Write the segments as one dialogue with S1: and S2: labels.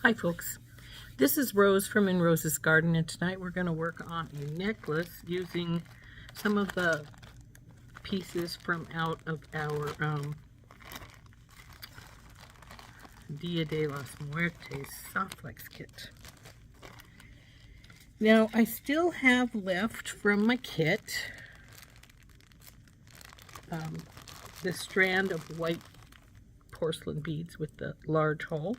S1: Hi folks, this is Rose from In Rose's Garden, and tonight we're going to work on a necklace using some of the pieces from out of our Dia de las Muertes SoftFlex kit. Now I still have left from my kit the strand of white porcelain beads with the large hole,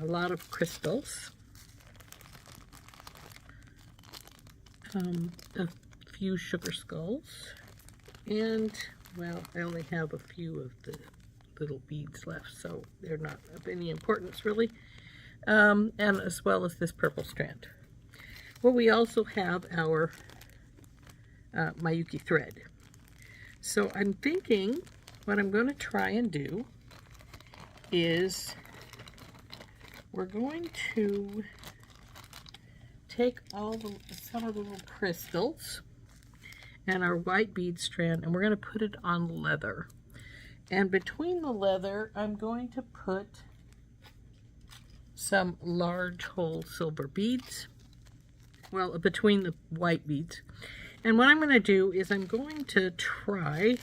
S1: a lot of crystals, a few sugar skulls, and, well, I only have a few of the little beads left, so they're not of any importance really, and as well as this purple strand. Well, we also have our Miyuki thread. So I'm thinking what I'm going to try and do is we're going to take some of the little crystals and our white bead strand, and we're going to put it on leather. And between the leather, I'm going to put some large hole silver beads. Well, between the white beads. And what I'm going to do is I'm going to try,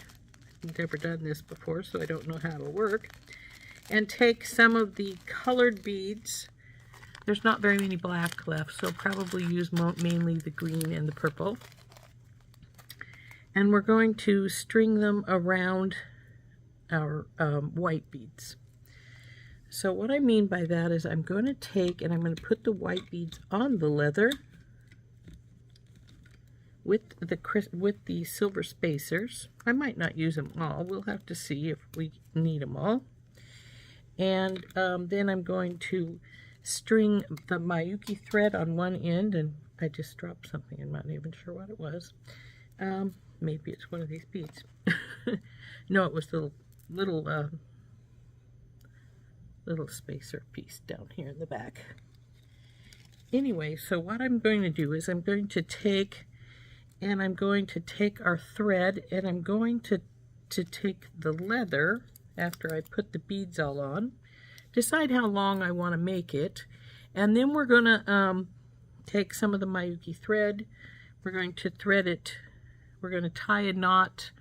S1: I've never done this before, so I don't know how it'll work, and take some of the colored beads. There's not very many black left, so probably use mainly the green and the purple. And we're going to string them around our white beads. So what I mean by that is I'm going to take and I'm going to put the white beads on the leather with the silver spacers. I might not use them all. We'll have to see if we need them all. And then I'm going to string the Miyuki thread on one end, and I just dropped something. I'm not even sure what it was. Maybe it's one of these beads. No, it was the little spacer piece down here in the back. Anyway, so what I'm going to do is I'm going to take our thread, and I'm going to take the leather after I put the beads all on, decide how long I want to make it, and then we're going to take some of the Miyuki thread, we're going to thread it, we're going to tie a knot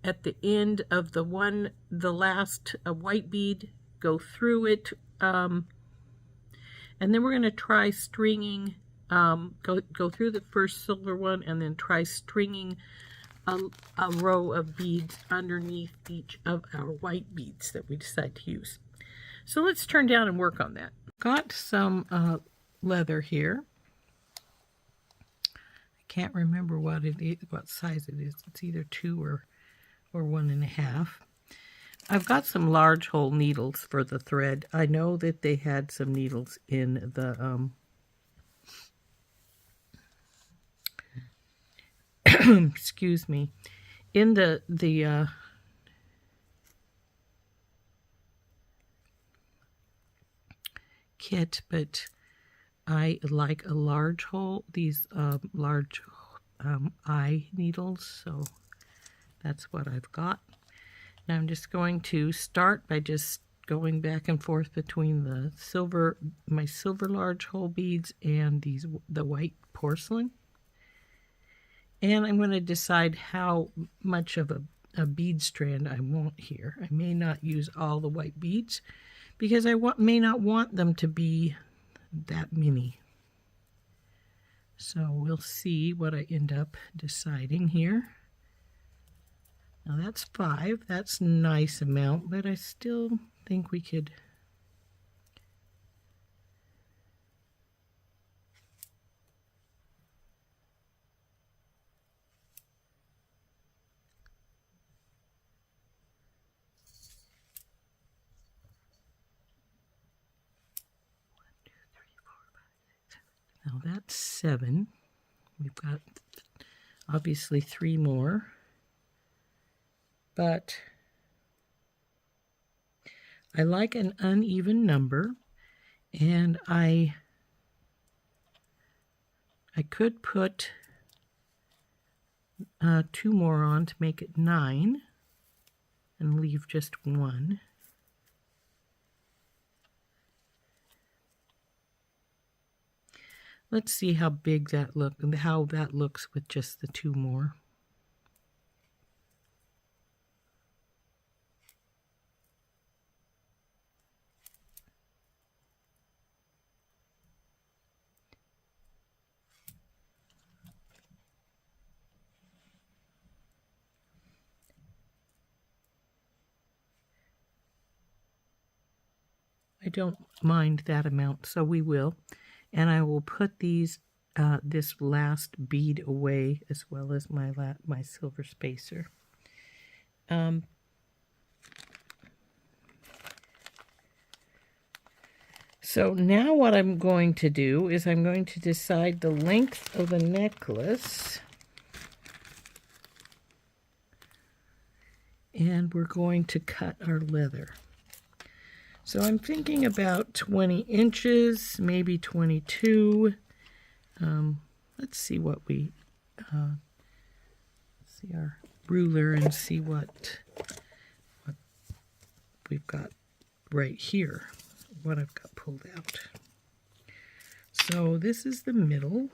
S1: at the end of the last white bead, go through it, and then we're going to try stringing, go through the first silver one and then try stringing a row of beads underneath each of our white beads that we decide to use. So let's turn down and work on that. Got some leather here. I can't remember what size it is. It's either 2 or 1.5. I've got some large hole needles for the thread. I know that they had some needles in the excuse me, in the kit, but I like a large hole, these large eye needles, so that's what I've got. Now I'm just going to start by just going back and forth between my silver large hole beads and the white porcelain. And I'm going to decide how much of a bead strand I want here. I may not use all the white beads because I may not want them to be that many. So we'll see what I end up deciding here. Now that's 5. That's a nice amount, but I still think we could... Now that's 7. We've got obviously 3 more. But I like an uneven number, and I could put 2 more on to make it 9 and leave just 1. Let's see how big that looks with just the two more. I don't mind that amount, so we will. And I will put these this last bead away, as well as my silver spacer. So now what I'm going to do is I'm going to decide the length of the necklace. And we're going to cut our leather. So I'm thinking about 20 inches, maybe 22. Let's see what we, see our ruler and see what we've got right here, what I've got pulled out. So this is the middle.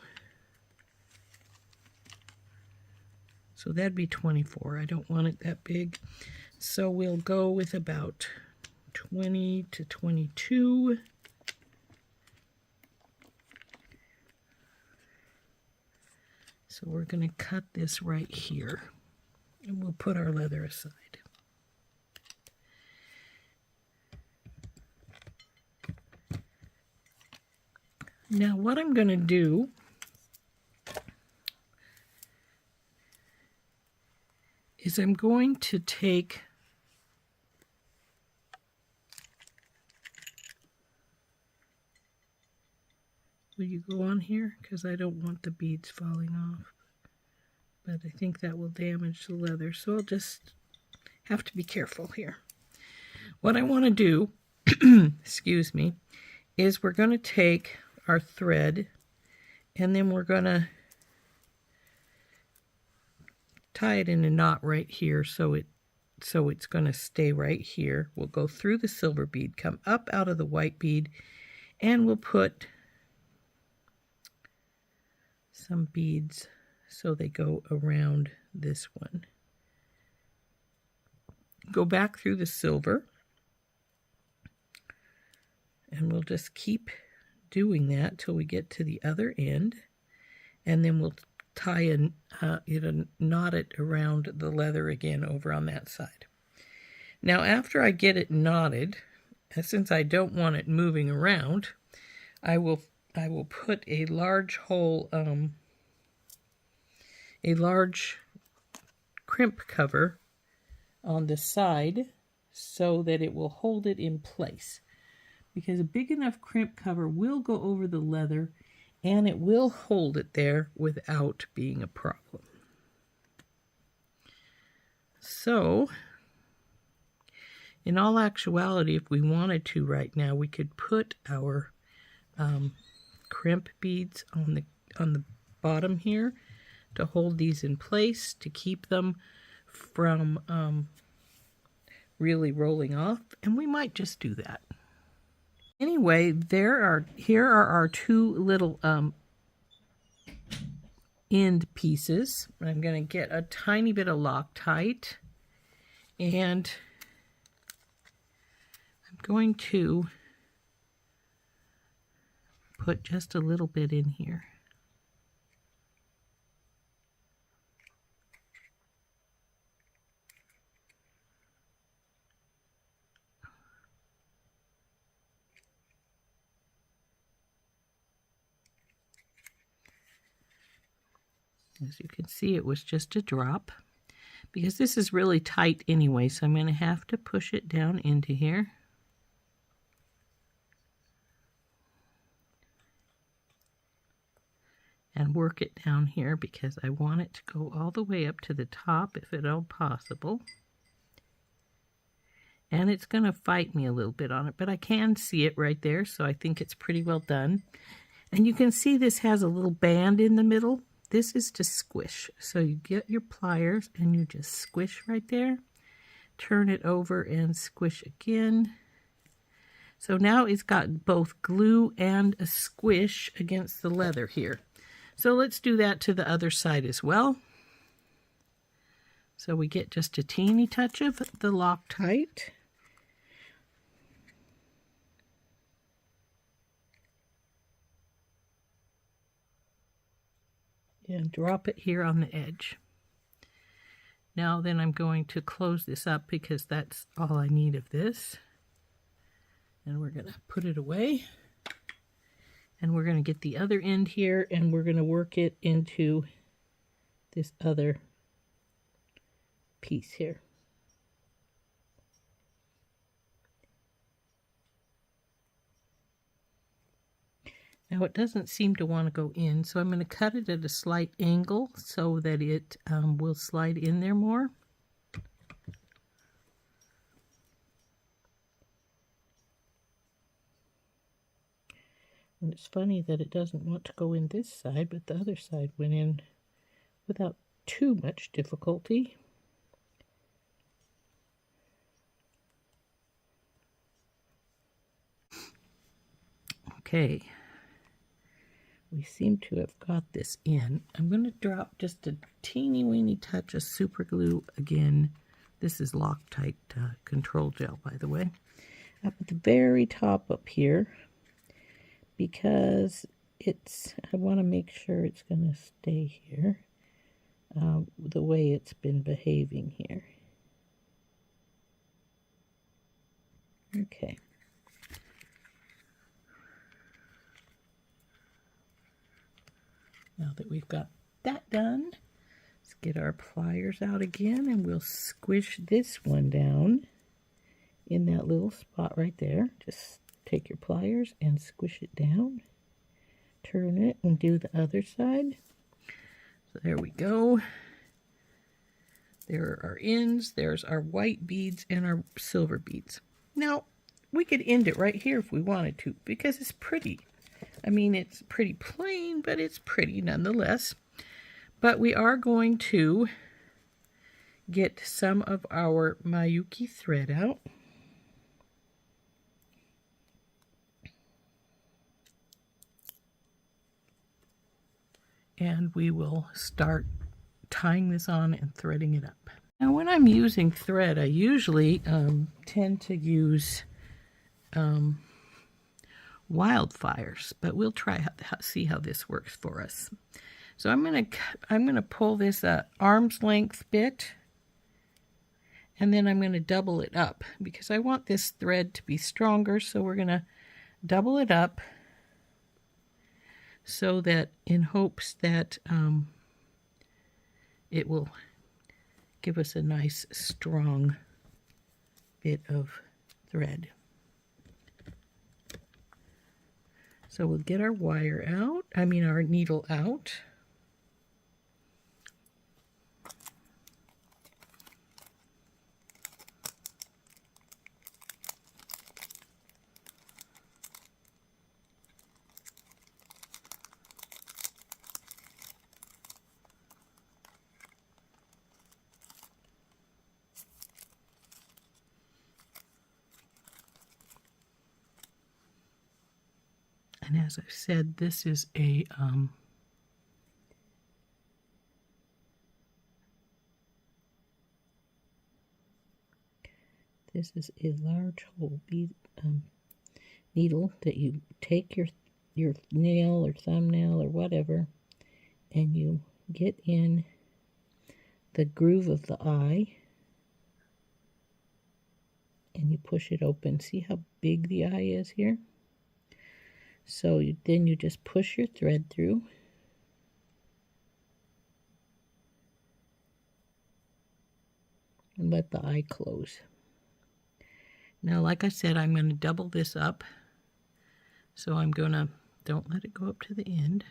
S1: So that'd be 24. I don't want it that big. So we'll go with about 20 to 22. So we're going to cut this right here, and we'll put our leather aside. Now what I'm going to do is I'm going to take will you go on here? Because I don't want the beads falling off. But I think that will damage the leather. So I'll just have to be careful here. What I want to do, excuse me, is we're going to take our thread and then we're going to tie it in a knot right here so it's going to stay right here. We'll go through the silver bead, come up out of the white bead, and we'll put some beads so they go around this one. Go back through the silver, and we'll just keep doing that till we get to the other end, and then we'll tie knot it around the leather again over on that side. Now after I get it knotted, since I don't want it moving around, I will put a large hole, a large crimp cover on the side so that it will hold it in place. Because a big enough crimp cover will go over the leather and it will hold it there without being a problem. So, in all actuality, if we wanted to right now, we could put our crimp beads on the bottom here to hold these in place, to keep them from really rolling off, and we might just do that. Anyway, here are our two little end pieces. I'm going to get a tiny bit of Loctite, and I'm going to put just a little bit in here. As you can see, it was just a drop because this is really tight anyway, so I'm going to have to push it down into here. And work it down here because I want it to go all the way up to the top if at all possible. And it's going to fight me a little bit on it, but I can see it right there, so I think it's pretty well done. And you can see this has a little band in the middle. This is to squish. So you get your pliers and you just squish right there. Turn it over and squish again. So now it's got both glue and a squish against the leather here. So let's do that to the other side as well. So we get just a teeny touch of the Loctite. And drop it here on the edge. Now then I'm going to close this up because that's all I need of this. And we're going to put it away. And we're going to get the other end here and we're going to work it into this other piece here. Now it doesn't seem to want to go in, so I'm going to cut it at a slight angle so that it will slide in there more. And it's funny that it doesn't want to go in this side, but the other side went in without too much difficulty. Okay. We seem to have got this in. I'm going to drop just a teeny weeny touch of super glue again. This is Loctite control gel, by the way. Up at the very top up here, because I want to make sure it's going to stay here the way it's been behaving here. Okay. Now that we've got that done, let's get our pliers out again and we'll squish this one down in that little spot right there. Just take your pliers and squish it down. Turn it and do the other side. So there we go. There are our ends, there's our white beads and our silver beads. Now, we could end it right here if we wanted to because it's pretty. I mean, it's pretty plain, but it's pretty nonetheless. But we are going to get some of our Miyuki thread out. And we will start tying this on and threading it up. Now, when I'm using thread, I usually tend to use wildfires, but we'll try see how this works for us. So I'm gonna pull this arm's length bit, and then I'm gonna double it up because I want this thread to be stronger. So we're gonna double it up so that in hopes that it will give us a nice strong bit of thread. So we'll get our wire out, our needle out. And as I said, this is a large hole bead needle that you take your nail or thumbnail or whatever, and you get in the groove of the eye, and you push it open. See how big the eye is here? So then you just push your thread through. And let the eye close. Now, like I said, I'm going to double this up. So I'm going to, don't let it go up to the end.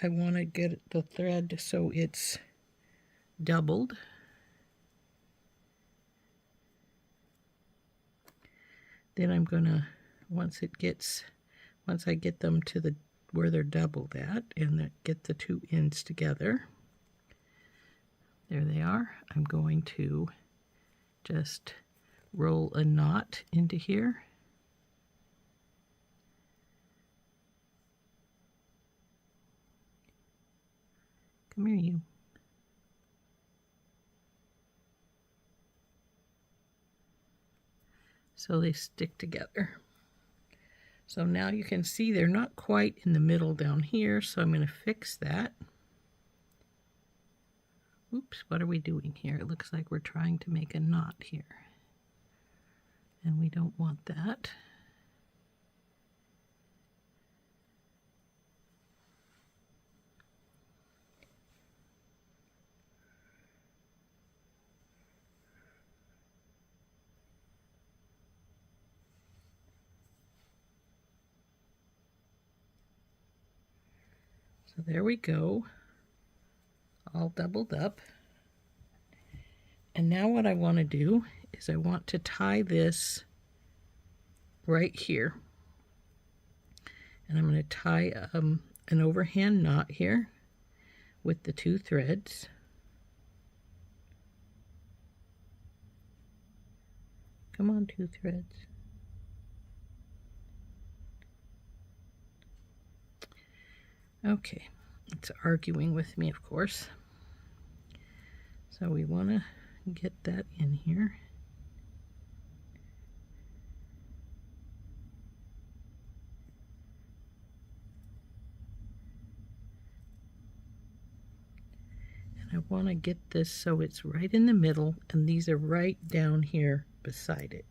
S1: I want to get the thread so it's doubled. Then I'm going to, once I get them to where they're doubled at, and get the two ends together, there they are, I'm going to just roll a knot into here. Come here, you. So they stick together. So now you can see they're not quite in the middle down here, so I'm going to fix that. Oops, what are we doing here? It looks like we're trying to make a knot here. And we don't want that. So there we go, all doubled up. And now what I want to do is I want to tie this right here. And I'm going to tie an overhand knot here with the 2 threads. Come on, 2 threads. Okay, it's arguing with me, of course. So we want to get that in here. And I want to get this so it's right in the middle, and these are right down here beside it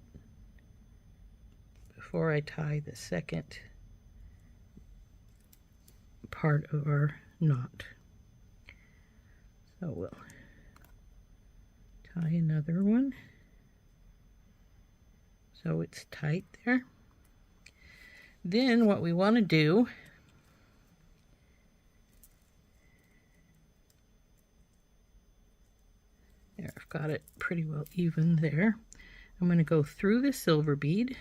S1: before I tie the second part of our knot. So we'll tie another one so it's tight there. Then what we want to do there, I've got it pretty well even there. I'm going to go through the silver bead,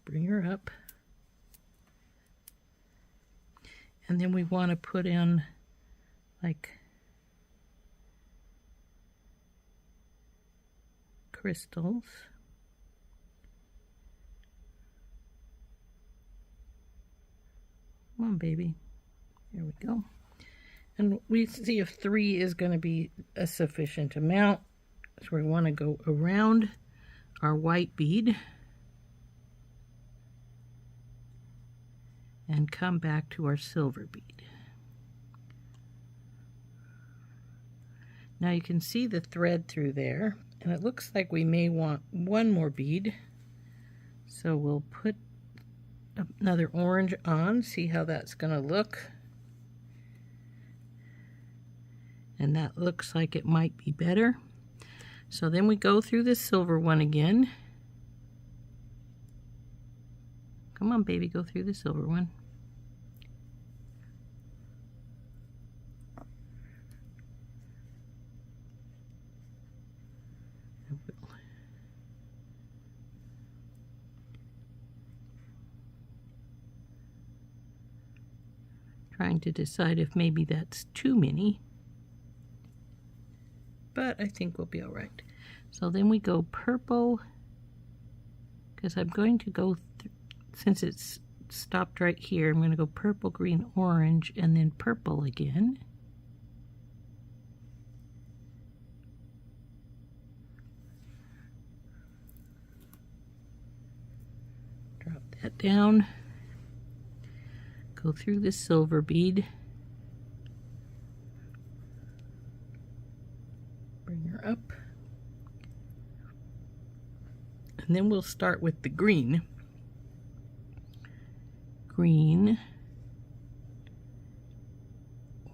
S1: bring her up, and then we want to put in like crystals. Come on, baby. There we go. And we see if 3 is going to be a sufficient amount. So we want to go around our white bead and come back to our silver bead. Now you can see the thread through there, and it looks like we may want 1 more bead. So we'll put another orange on, see how that's going to look. And that looks like it might be better. So then we go through the silver one again. Come on, baby, go through the silver one. Trying to decide if maybe that's too many, but I think we'll be all right. So then we go purple, because I'm going to go, since it's stopped right here, I'm going to go purple, green, orange, and then purple again. Drop that down. Go through the silver bead, bring her up, and then we'll start with the green. Green,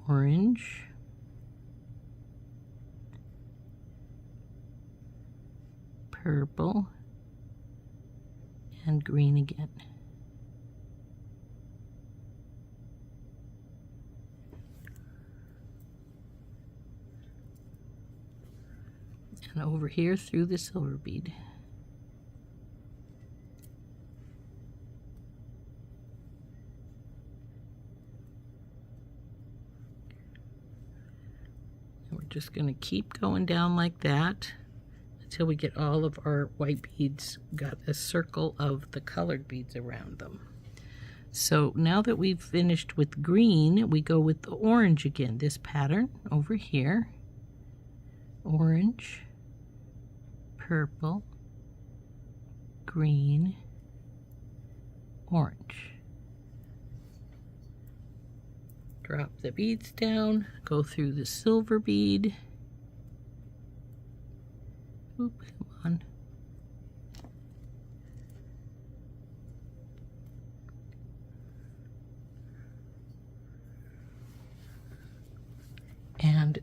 S1: orange, purple, and green again. And over here through the silver bead. just going to keep going down like that until we get all of our white beads, got a circle of the colored beads around them. So now that we've finished with green, we go with the orange again. This pattern over here, orange, purple, green, orange. Drop the beads down, go through the silver bead. Oop, come on. And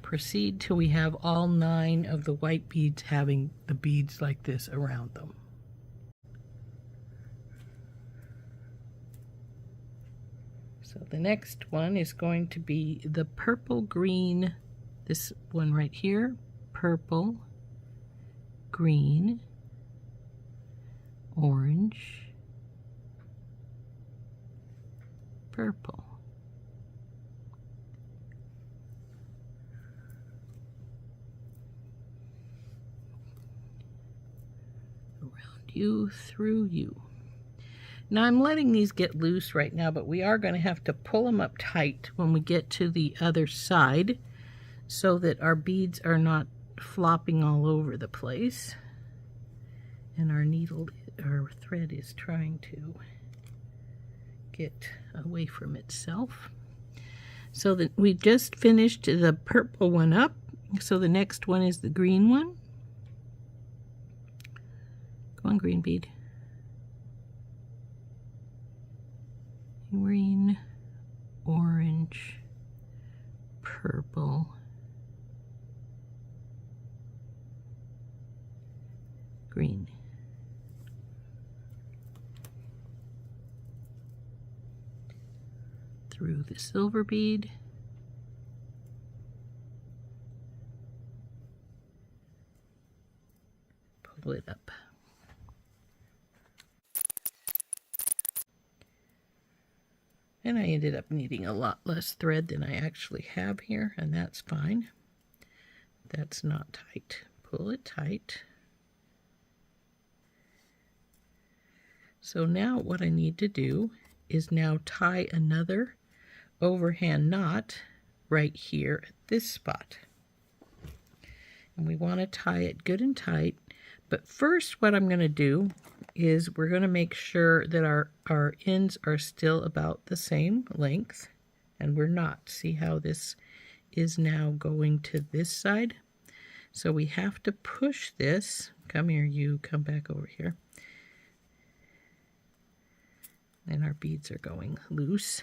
S1: proceed till we have all 9 of the white beads having the beads like this around them. So the next one is going to be the purple green, this one right here, purple, green, orange, purple. Around you, through you. Now I'm letting these get loose right now, but we are going to have to pull them up tight when we get to the other side so that our beads are not flopping all over the place. And our needle, our thread is trying to get away from itself. So that we just finished the purple one up. So the next one is the green one. Go on, green bead. Green, orange, purple, green. Through the silver bead. Pull it up. And I ended up needing a lot less thread than I actually have here, and that's fine. That's not tight. Pull it tight. So now what I need to do is now tie another overhand knot right here at this spot. And we want to tie it good and tight. But first what I'm going to do is we're going to make sure that our ends are still about the same length, and we're not. See how this is now going to this side? So we have to push this. Come here, you come back over here. And our beads are going loose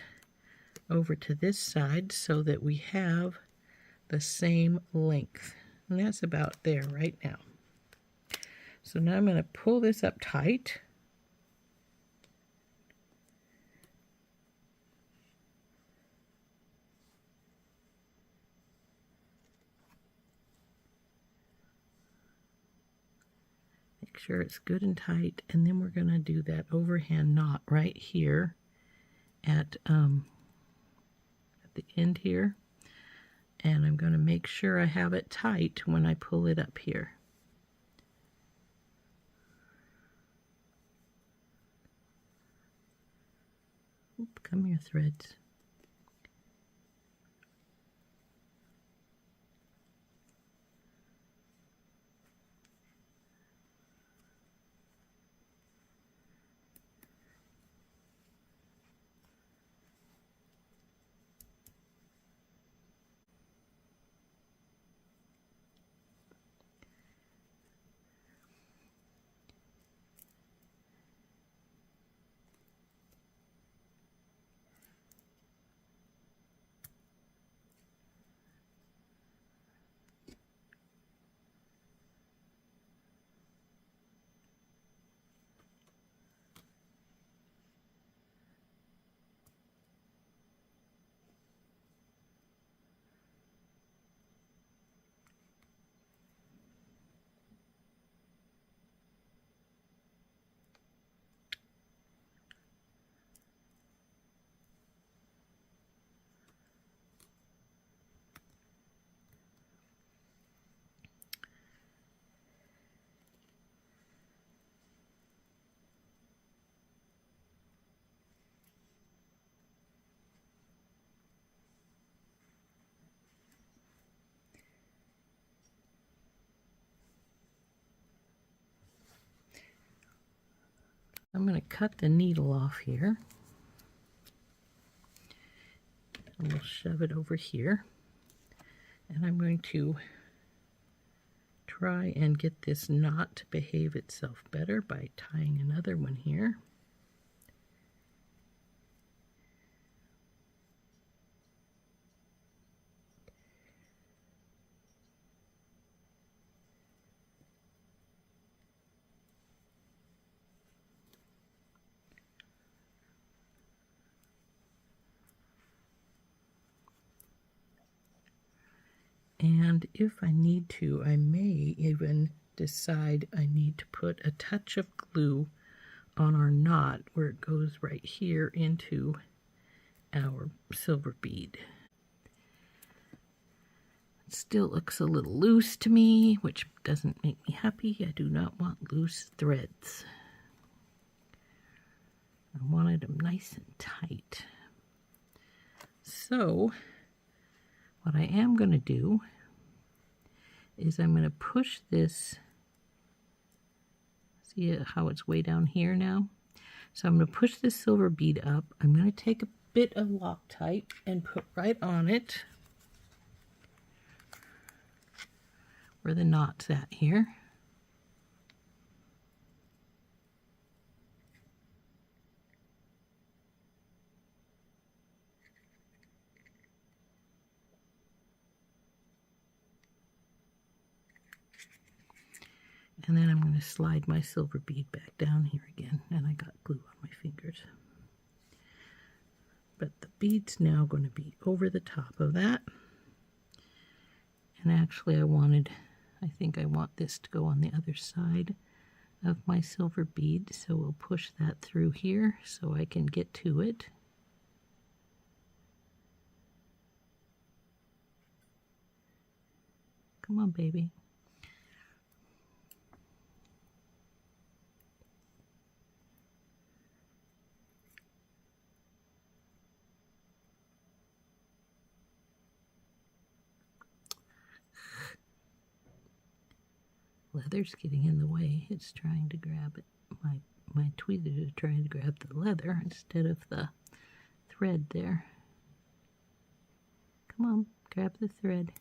S1: over to this side so that we have the same length. And that's about there right now. So now I'm going to pull this up tight. Make sure it's good and tight, and then we're going to do that overhand knot right here at the end here. And I'm going to make sure I have it tight when I pull it up here. Oop, come here, threads. I'm going to cut the needle off here. And we'll shove it over here. And I'm going to try and get this knot to behave itself better by tying another one here. And if I need to, I may even decide I need to put a touch of glue on our knot where it goes right here into our silver bead. It still looks a little loose to me, which doesn't make me happy. I do not want loose threads. I wanted them nice and tight. So what I am going to do is I'm going to push this. See how it's way down here now? So I'm going to push this silver bead up. I'm going to take a bit of Loctite and put right on it where the knot's at here. And then I'm going to slide my silver bead back down here again, and I got glue on my fingers. But the bead's now going to be over the top of that. And actually I think I want this to go on the other side of my silver bead, so we'll push that through here so I can get to it. Come on, baby. Leather's getting in the way. It's trying to grab it. My tweezers are trying to grab the leather instead of the thread there. Come on, grab the thread.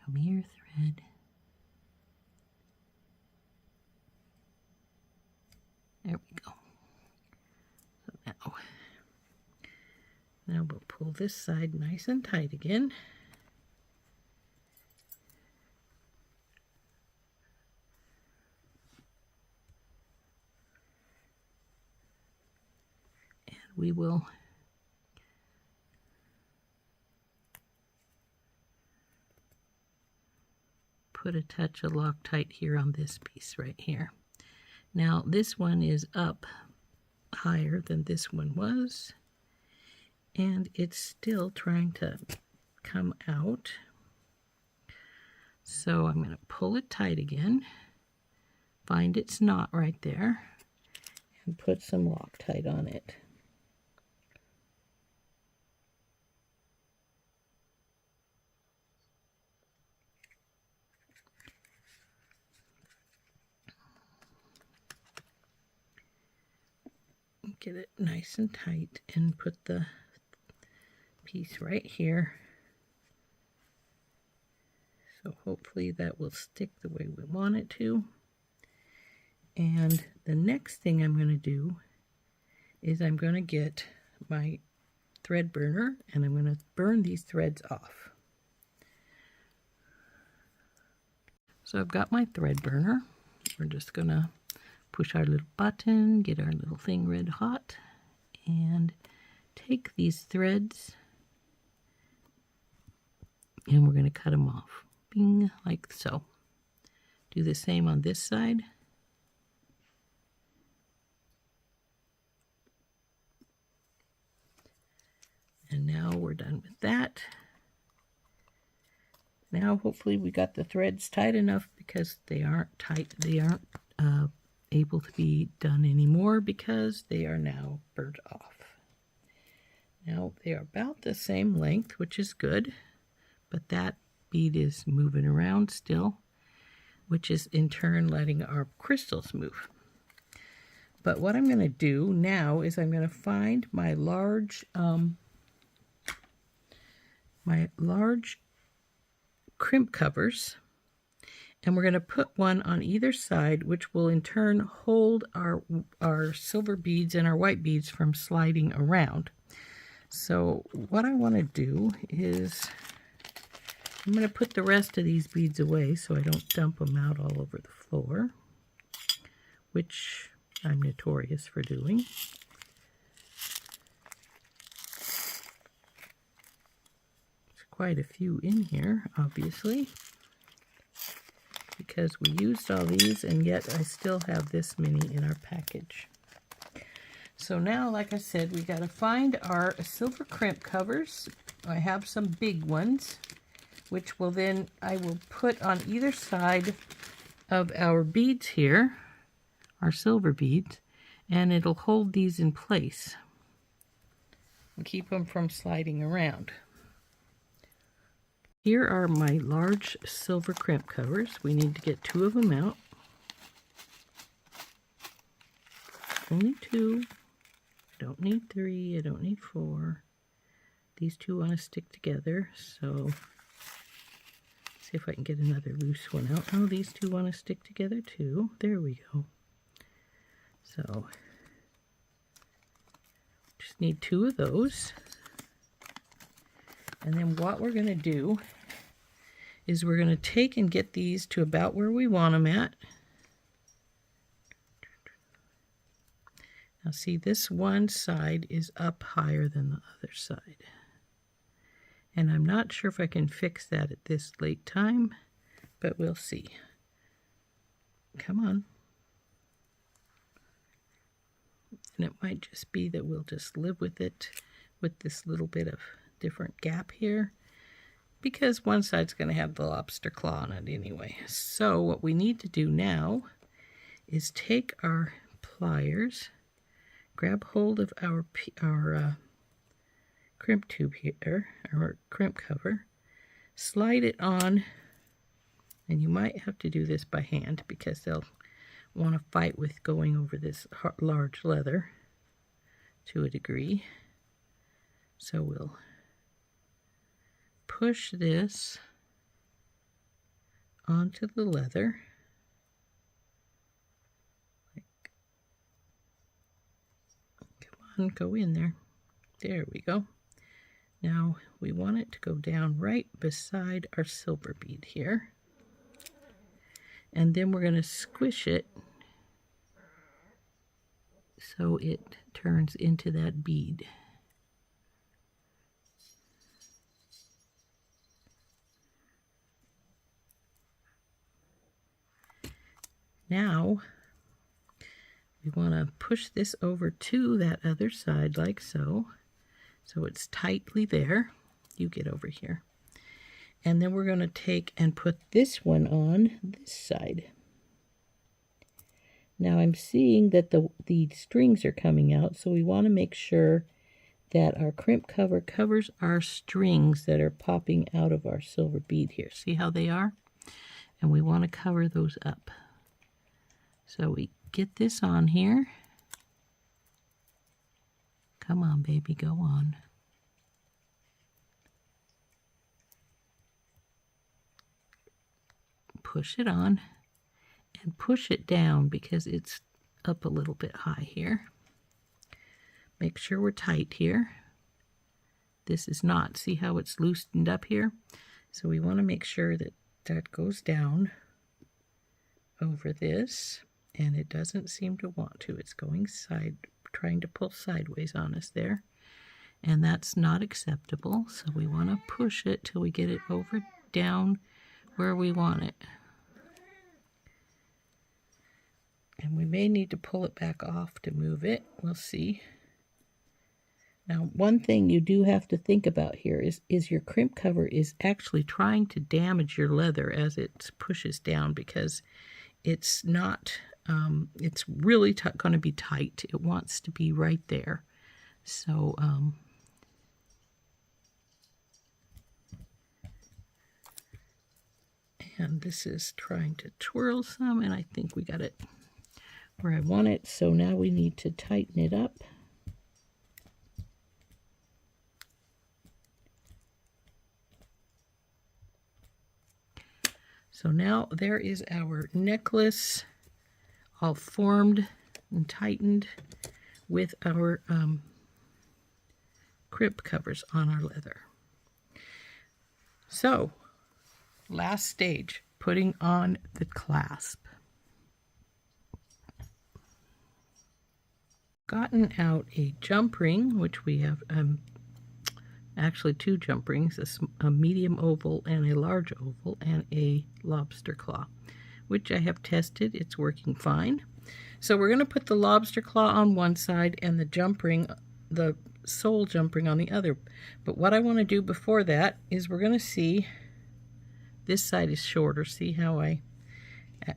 S1: Come here, thread. There we go. So now we'll pull this side nice and tight again. And we will put a touch of Loctite here on this piece right here. Now this one is up higher than this one was, and it's still trying to come out. So I'm going to pull it tight again, find its knot right there, and put some Loctite on it. Get it nice and tight and put the piece right here. So hopefully that will stick the way we want it to. And the next thing I'm going to do is I'm going to get my thread burner and I'm going to burn these threads off. So I've got my thread burner. We're just going to push our little button, get our little thing red hot, and take these threads and we're going to cut them off. Bing, like so. Do the same on this side. And now we're done with that. Now hopefully we got the threads tight enough, because they aren't tight, they aren't able to be done anymore because they are now burnt off. Now they are about the same length, which is good, but that bead is moving around still, which is in turn letting our crystals move. But what I'm going to do now is I'm going to find my large crimp covers, and we're going to put one on either side, which will in turn hold our silver beads and our white beads from sliding around. So what I want to do is I'm going to put the rest of these beads away so I don't dump them out all over the floor, which I'm notorious for doing. There's quite a few in here, obviously, because we used all these, and yet I still have this many in our package. So now, like I said, we got to find our silver crimp covers. I have some big ones, which will then I will put on either side of our beads here, our silver beads, and it'll hold these in place and keep them from sliding around. Here are my large silver crimp covers. We need to get 2 of them out. Only 2. I don't need 3. I don't need 4. These 2 want to stick together, so see if I can get another loose one out. Oh, these 2 want to stick together too. There we go. So just need 2 of those. And then what we're going to do is we're going to take and get these to about where we want them at. Now see, this one side is up higher than the other side. And I'm not sure if I can fix that at this late time, but we'll see. Come on. And it might just be that we'll just live with it, with this little bit of different gap here, because one side's going to have the lobster claw on it anyway. So what we need to do now is take our pliers, grab hold of our crimp tube here, our crimp cover, slide it on, and you might have to do this by hand because they'll want to fight with going over this large leather to a degree. So we'll push this onto the leather. Come on, go in there. There we go. Now we want it to go down right beside our silver bead here. And then we're going to squish it so it turns into that bead. Now we want to push this over to that other side like so. So it's tightly there. You get over here. And then we're going to take and put this one on this side. Now I'm seeing that the strings are coming out, so we want to make sure that our crimp cover covers our strings that are popping out of our silver bead here. See how they are? And we want to cover those up. So we get this on here. Come on, baby, go on. Push it on and push it down because it's up a little bit high here. Make sure we're tight here. This is not. See how it's loosened up here? So we want to make sure that that goes down over this, and it doesn't seem to want to. It's going trying to pull sideways on us there, and that's not acceptable. So we want to push it till we get it over down where we want it. And we may need to pull it back off to move it. We'll see. Now, one thing you do have to think about here is your crimp cover is actually trying to damage your leather as it pushes down, because it's not, it's really going to be tight. It wants to be right there. So And this is trying to twirl some, and I think we got it where I want it. So now we need to tighten it up. So now there is our necklace all formed and tightened with our crimp covers on our leather. So, last stage, putting on the clasp. Gotten out a jump ring, which we have actually two jump rings, a medium oval and a large oval, and a lobster claw, which I have tested. It's working fine. So we're going to put the lobster claw on one side and the jump ring, the sole jump ring, on the other. But what I want to do before that is we're going to see, this side is shorter. See how I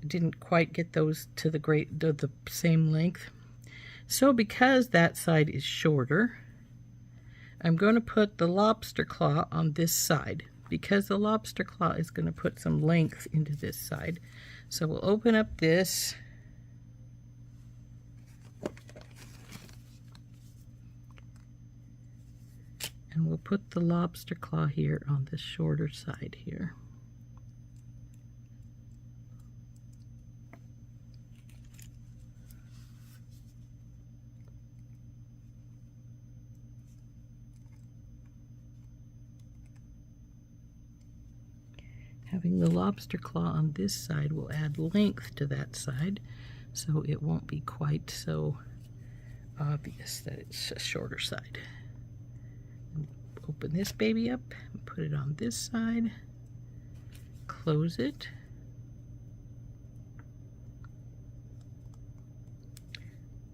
S1: didn't quite get those to the same length? So because that side is shorter, I'm going to put the lobster claw on this side, because the lobster claw is going to put some length into this side. So we'll open up this. And we'll put the lobster claw here on the shorter side here. Having the lobster claw on this side will add length to that side, so it won't be quite so obvious that it's a shorter side. Open this baby up and put it on this side, close it,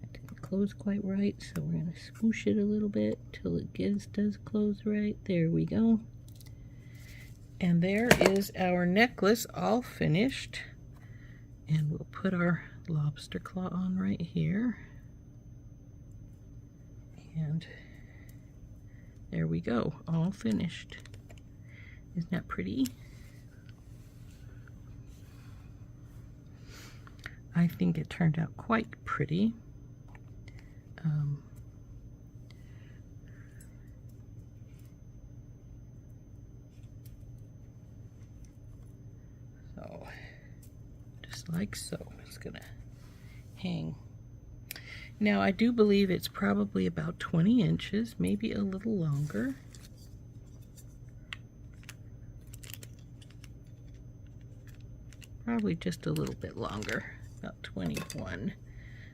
S1: it didn't close quite right, so we're going to swoosh it a little bit till it does close right. There we go. And there is our necklace all finished, and we'll put our lobster claw on right here, and there we go, all finished. Isn't that pretty? I think it turned out quite pretty. So, just like so, it's gonna hang. Now, I do believe it's probably about 20 inches, maybe a little longer. Probably just a little bit longer, about 21.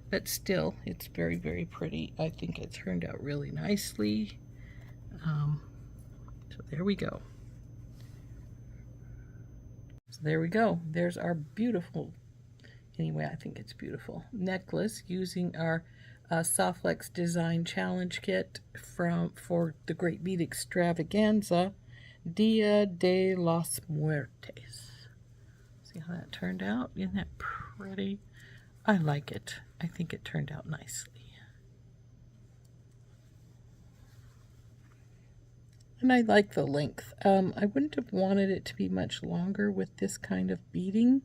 S1: But still, it's very, very pretty. I think it turned out really nicely. So there we go. So there we go. There's our beautiful, anyway, I think it's beautiful, necklace using our SoftFlex Design Challenge Kit for the Great Bead Extravaganza, Dia de los Muertes. See how that turned out? Isn't that pretty? I like it. I think it turned out nicely. And I like the length. I wouldn't have wanted it to be much longer with this kind of beading.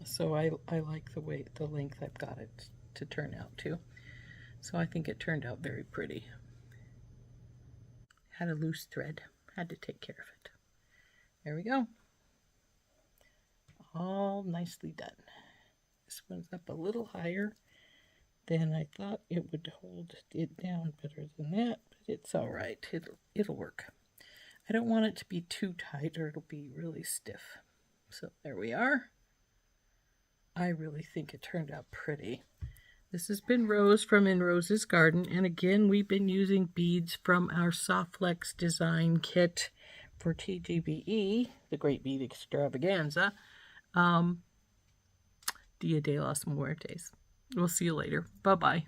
S1: So I like the length I've got it to turn out to. So I think it turned out very pretty. Had a loose thread. Had to take care of it. There we go. All nicely done. This one's up a little higher than I thought it would hold it down better than that, but it's all right. It'll work. I don't want it to be too tight or it'll be really stiff. So there we are. I really think it turned out pretty. This has been Rose from In Rose's Garden, and again, we've been using beads from our SoftFlex Design Kit for TGBE, the Great Bead Extravaganza, Dia de los Muertes. We'll see you later. Bye-bye.